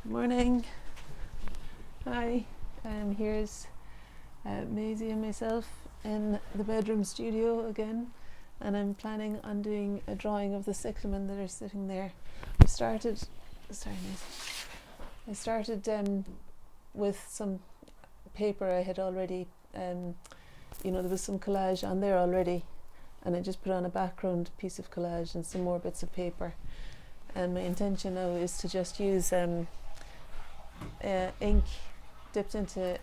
Morning. Hi. Here's Maisie and myself in the bedroom studio again, and I'm planning on doing a drawing of the cyclamen that are sitting there. I started with some paper I had already, there was some collage on there already, and I just put on a background piece of collage and some more bits of paper. And my intention now is to just use ink dipped into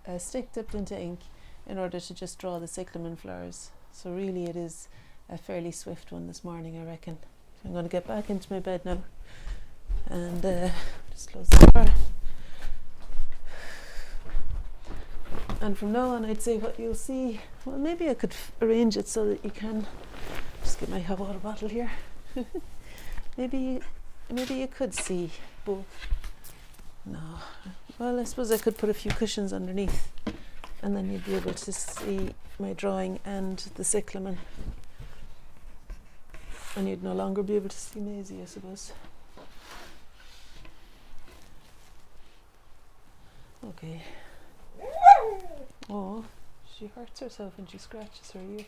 a stick dipped into ink in order to just draw the cyclamen flowers. So really it is a fairly swift one this morning, I reckon. So I'm going to get back into my bed now and just close the door. And from now on I'd say what you'll see, well, maybe I could arrange it so that you can just get my hot water bottle here. maybe you could see both. No. Well, I suppose I could put a few cushions underneath and then you'd be able to see my drawing and the cyclamen. And you'd no longer be able to see Maisie, I suppose. Okay. Oh, she hurts herself and she scratches her ear.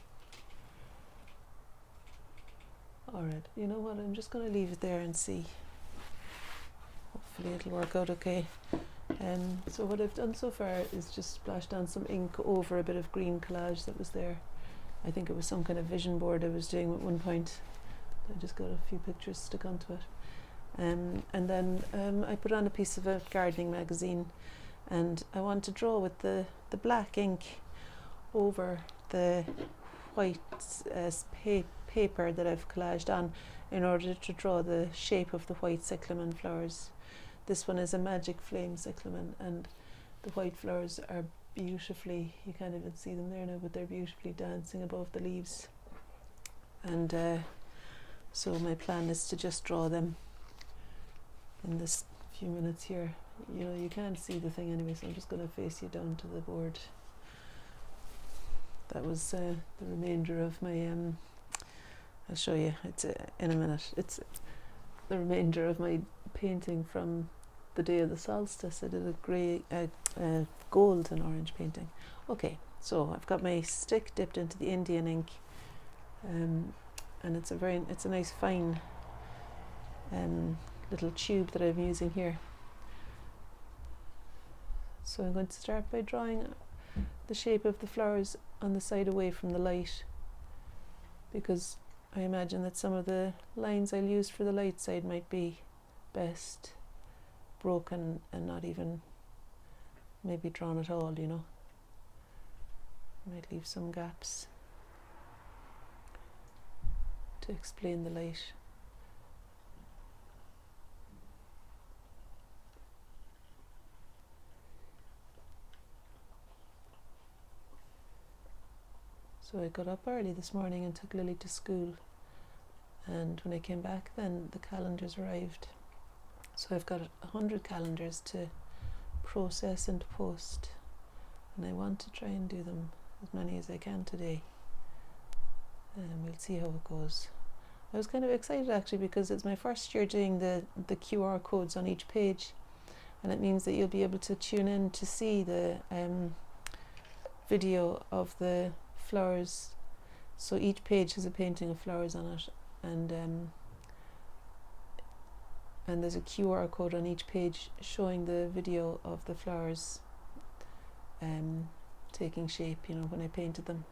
Alright, you know what, I'm just going to leave it there and see. Hopefully it'll work out okay. So what I've done so far is just splash down some ink over a bit of green collage that was there. I think it was some kind of vision board I was doing at one point. I just got a few pictures stuck onto it. And then I put on a piece of a gardening magazine, and I want to draw with the black ink over the white paper that I've collaged on in order to draw the shape of the white cyclamen flowers. This one is a magic flame cyclamen, and the white flowers are beautifully, you can't even see them there now, but they're beautifully dancing above the leaves. And so my plan is to just draw them in this few minutes here. You know, you can't see the thing anyway, so I'm just going to face you down to the board. That was the remainder of my, I'll show you, it's in a minute. It's the remainder of my painting from the day of the solstice. I did a grey, gold and orange painting. Okay, so I've got my stick dipped into the Indian ink, and it's a nice fine little tube that I'm using here. So I'm going to start by drawing the shape of the flowers on the side away from the light, because I imagine that some of the lines I'll use for the light side might be best broken and not even maybe drawn at all, you know. Might leave some gaps to explain the light. So I got up early this morning and took Lily to school, and when I came back then the calendars arrived. So I've got 100 calendars to process and post, and I want to try and do them as many as I can today, and we'll see how it goes. I was kind of excited actually, because it's my first year doing the QR codes on each page, and it means that you'll be able to tune in to see the video of the flowers. So each page has a painting of flowers on it, and there's a QR code on each page showing the video of the flowers taking shape, you know, when I painted them.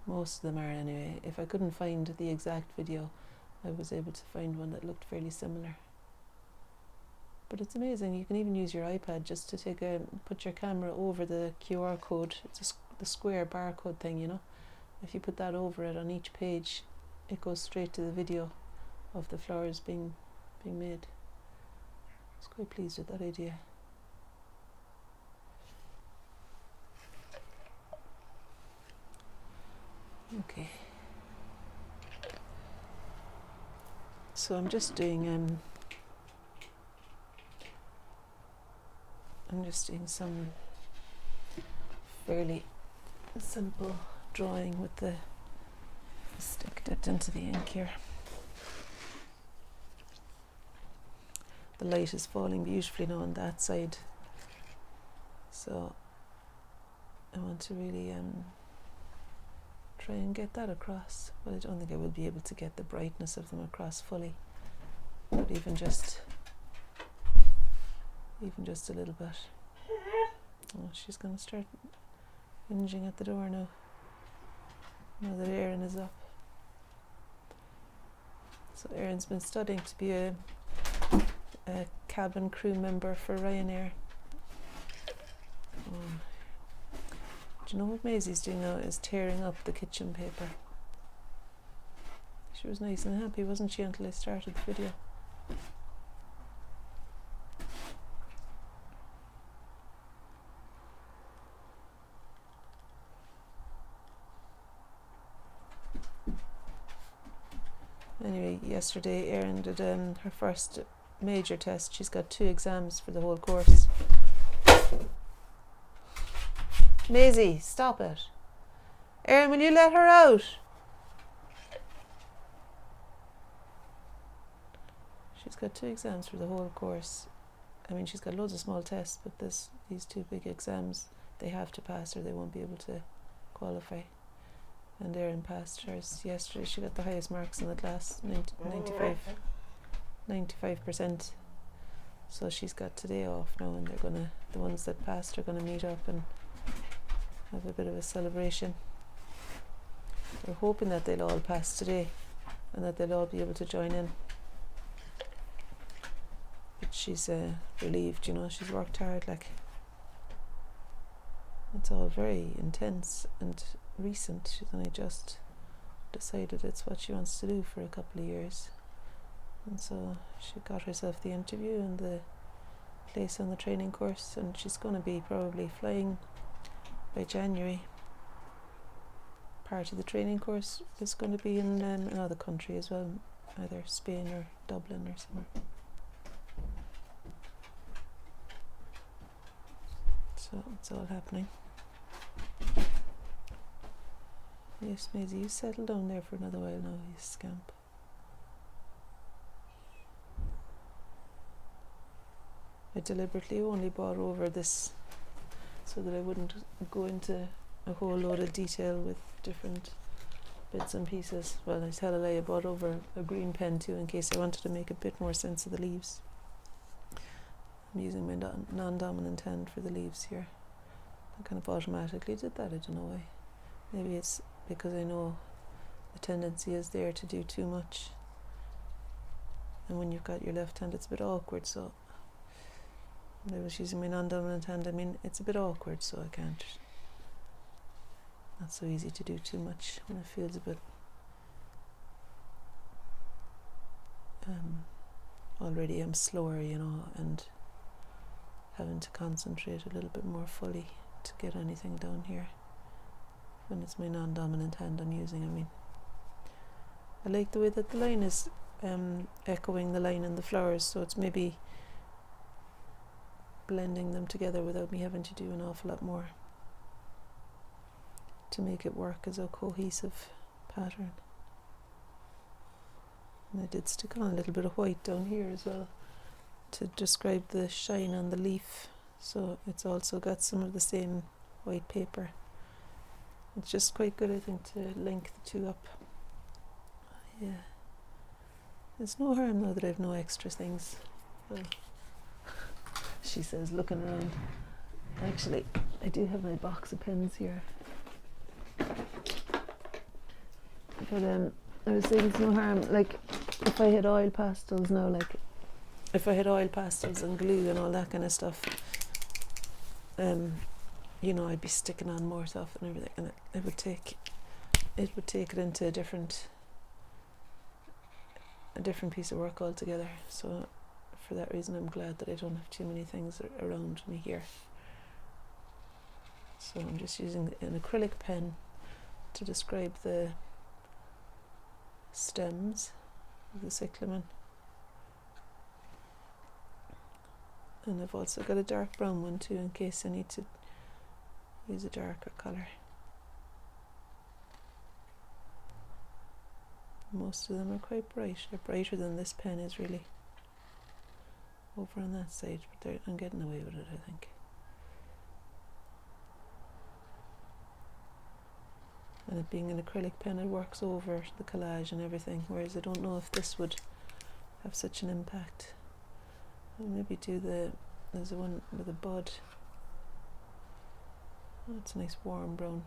Most of them are anyway. If I couldn't find the exact video, I was able to find one that looked fairly similar. But it's amazing, you can even use your iPad just to put your camera over the QR code. It's the square barcode thing, you know. If you put that over it on each page, it goes straight to the video of the flowers being made. I was quite pleased with that idea. Okay. So I'm just doing some fairly simple drawing with the stick dipped into the ink here. the light is falling beautifully now on that side, so I want to really try and get that across. But I don't think I will be able to get the brightness of them across fully, but even just a little bit. Oh, she's going to start whinging at the door now that Erin is up. So Erin's been studying to be a cabin crew member for Ryanair. Do you know what Maisie's doing now is tearing up the kitchen paper. She was nice and happy, wasn't she, until I started the video. Anyway, yesterday Erin did her first major test. She's got 2 exams for the whole course. Maisie, stop it. Erin, will you let her out? She's got 2 exams for the whole course. I mean, she's got loads of small tests, but these 2 big exams, they have to pass or they won't be able to qualify. And Erin passed hers yesterday. She got the highest marks in the class, 95%. So she's got today off now, and the ones that passed are gonna meet up and have a bit of a celebration. We're hoping that they'll all pass today and that they'll all be able to join in. But she's relieved, you know, she's worked hard, like. It's all very intense and recent. She's only just decided it's what she wants to do for a couple of years. And so she got herself the interview and the place on the training course, and she's going to be probably flying by January. Part of the training course is going to be in another country as well, either Spain or Dublin or somewhere. So it's all happening. Yes, Maisie, you settle down there for another while now, you scamp. I deliberately only brought over this so that I wouldn't go into a whole load of detail with different bits and pieces. Well, I tell a lie, I brought over a green pen too in case I wanted to make a bit more sense of the leaves. I'm using my non-dominant hand for the leaves here. I kind of automatically did that, I don't know why. Maybe it's because I know the tendency is there to do too much, and when you've got your left hand it's a bit awkward, so I was using my non-dominant hand. I mean, it's a bit awkward, so I can't, not so easy to do too much when it feels a bit already I'm slower, you know, and having to concentrate a little bit more fully to get anything down here when it's my non-dominant hand I'm using. I mean, I like the way that the line is echoing the line in the flowers, so it's maybe blending them together without me having to do an awful lot more to make it work as a cohesive pattern. And I did stick on a little bit of white down here as well to describe the shine on the leaf, so it's also got some of the same white paper. It's just quite good, I think, to link the 2 up. Yeah, it's no harm though that I've no extra things. Well, she says, looking around. Actually, I do have my box of pens here. But I was saying it's no harm, like, if I had oil pastels now, like, if I had oil pastels and glue and all that kind of stuff, you know, I'd be sticking on more stuff and everything, and it would take it into a different piece of work altogether. So for that reason, I'm glad that I don't have too many things around me here. So I'm just using an acrylic pen to describe the stems of the cyclamen. And I've also got a dark brown one too, in case I need to use a darker colour. Most of them are quite bright. They're brighter than this pen is, really. over on that side, but I'm getting away with it, I think. And it being an acrylic pen, it works over the collage and everything, whereas I don't know if this would have such an impact. I'll maybe do there's a one with a bud. Oh, it's a nice warm brown.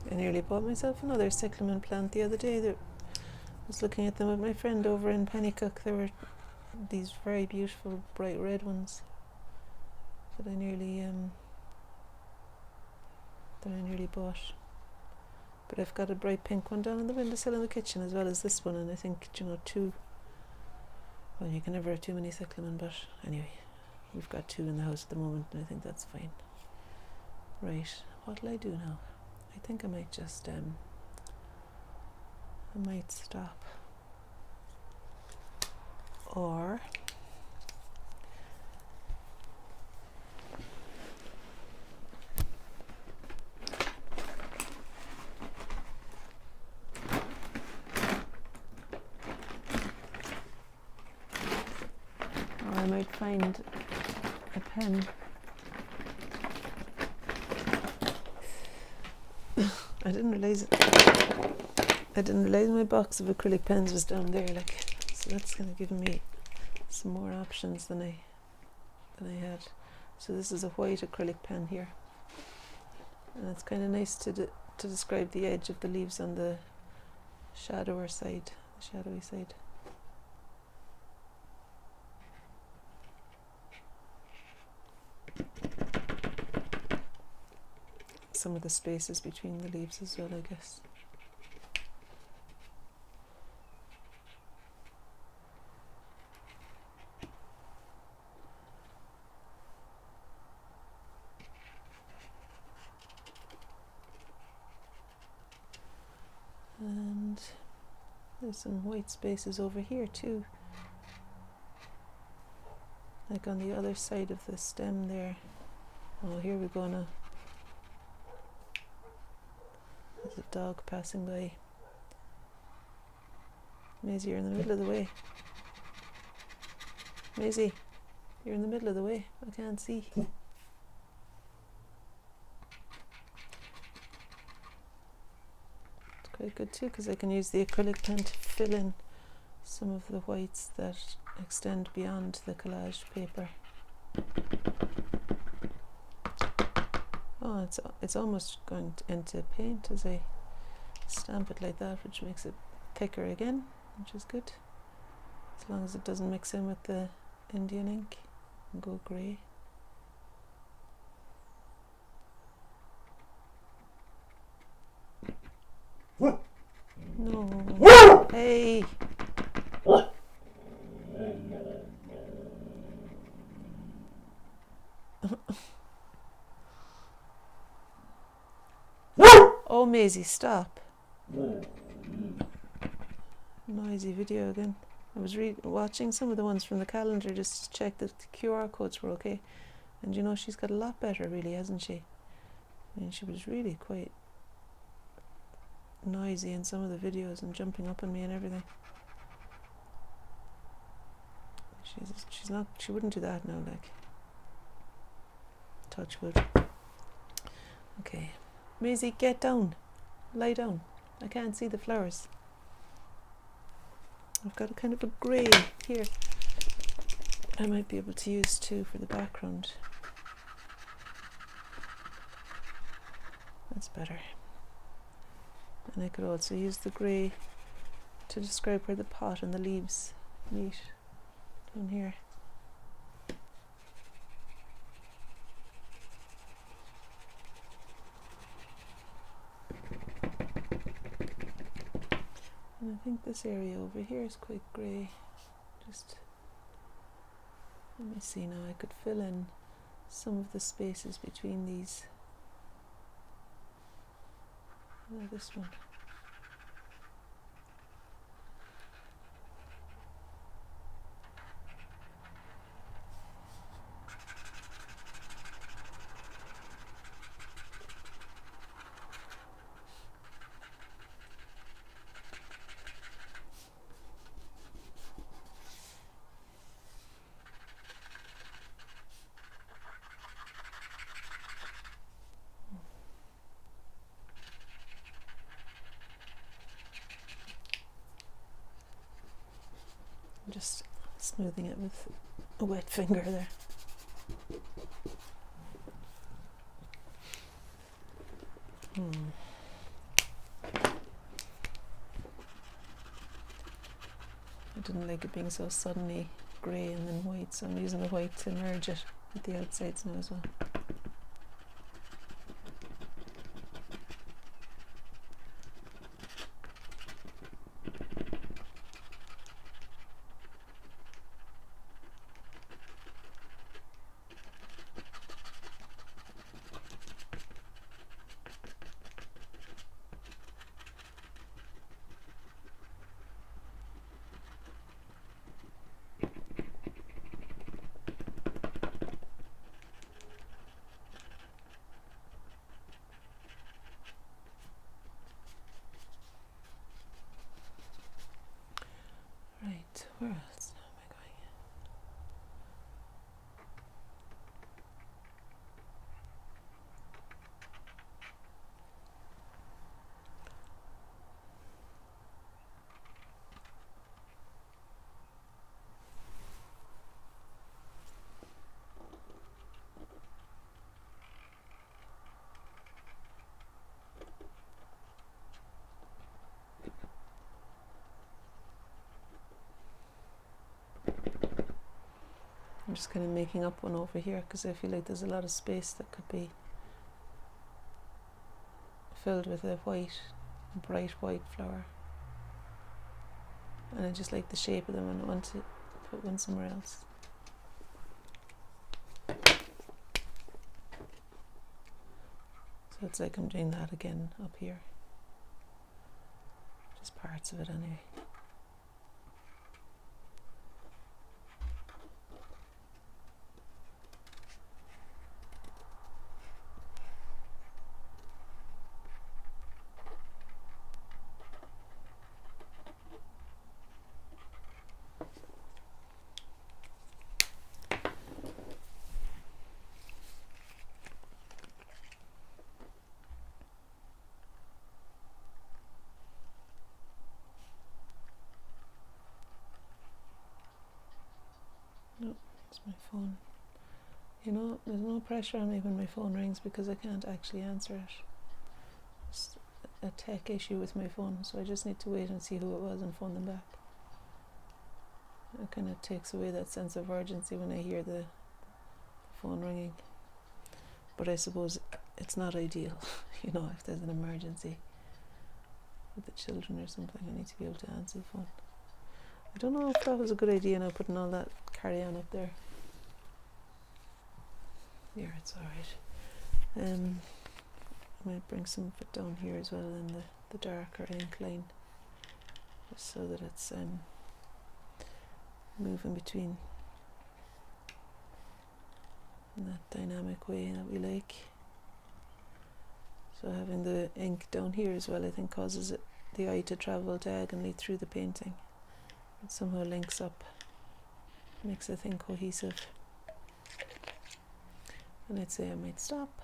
I nearly bought myself another cyclamen plant the other day. I was looking at them with my friend over in Pennycook. There were these very beautiful bright red ones that I nearly bought. But I've got a bright pink one down on the windowsill in the kitchen as well as this one, and I think, two. Well, you can never have too many cyclamen, but anyway, we've got two in the house at the moment, and I think that's fine. Right, what'll I do now? I think I might just I might stop, or I might find a pen. I didn't realize my box of acrylic pens was down there, so that's kind of giving me some more options than I had. So this is a white acrylic pen here, and it's kind of nice to describe the edge of the leaves on the shadowy side. Some of the spaces between the leaves as well, I guess. And there's some white spaces over here too, like on the other side of the stem there. Oh, here we go now. There's a dog passing by. Maisie, you're in the middle of the way. Maisie, you're in the middle of the way. I can't see. It's quite good too, because I can use the acrylic pen to fill in some of the whites that extend beyond the collaged paper. Oh, it's almost going into paint as I stamp it like that, which makes it thicker again, which is good, as long as it doesn't mix in with the Indian ink and go grey. No. Hey. Oh, Maisie, stop. Noisy video again. I was watching some of the ones from the calendar just to check that the QR codes were okay. And she's got a lot better, really, hasn't she? I mean, she was really quite noisy in some of the videos and jumping up on me and everything. She wouldn't do that now, touch wood. Okay. Maisie, get down. Lie down. I can't see the flowers. I've got a kind of a grey here I might be able to use too for the background. That's better. And I could also use the grey to describe where the pot and the leaves meet down here. And I think this area over here is quite grey. Just let me see now, I could fill in some of the spaces between these. This one. Just smoothing it with a wet finger there. I didn't like it being so suddenly grey and then white, so I'm using the white to merge it with the outsides now as well. Right, where else am I going? I'm just kind of making up one over here because I feel like there's a lot of space that could be filled with a white, bright white flower. And I just like the shape of them and I want to put one somewhere else. So it's like I'm doing that again up here. Just parts of it anyway. No, it's my phone. You know, there's no pressure on me when my phone rings because I can't actually answer it. It's a tech issue with my phone, so I just need to wait and see who it was and phone them back. It kind of takes away that sense of urgency when I hear the phone ringing. But I suppose it's not ideal, you know, if there's an emergency with the children or something, I need to be able to answer the phone. I don't know if that was a good idea now, putting all that carry-on up there. Yeah, it's alright. I might bring some of it down here as well in the darker ink line, just so that it's moving between in that dynamic way that we like. So having the ink down here as well, I think causes the eye to travel diagonally through the painting. It somehow links up, makes the thing cohesive. And I'd say I might stop.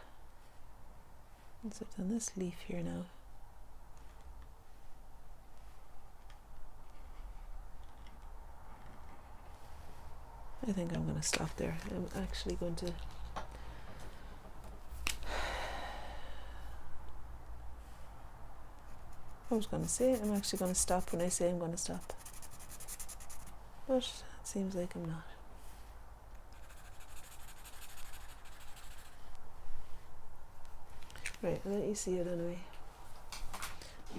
Once I've done this leaf here now. I think I'm going to stop there. I'm actually going to I was going to say I'm actually going to stop when I say I'm going to stop, but it seems like I'm not. Right, I'll let you see it anyway.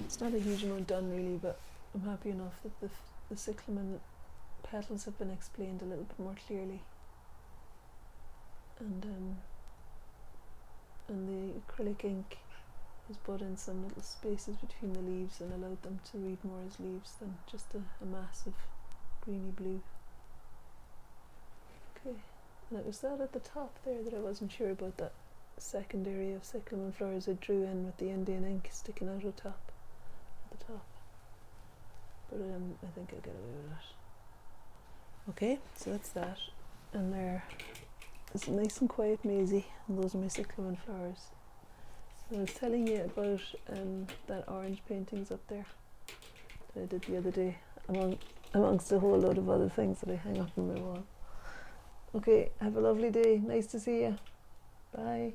It's not a huge amount done really, but I'm happy enough that the cyclamen petals have been explained a little bit more clearly, and the acrylic ink has put in some little spaces between the leaves and allowed them to read more as leaves than just a mass of greeny blue. Okay, and it was that at the top there that I wasn't sure about, that second area of cyclamen flowers I drew in with the Indian ink sticking out at the top. But I think I'll get away with that. Okay, so that's that, and it's nice and quiet mazy, and those are my cyclamen flowers. So I was telling you about that orange paintings up there that I did the other day, amongst a whole load of other things that I hang up on my wall. Okay, have a lovely day. Nice to see you. Bye.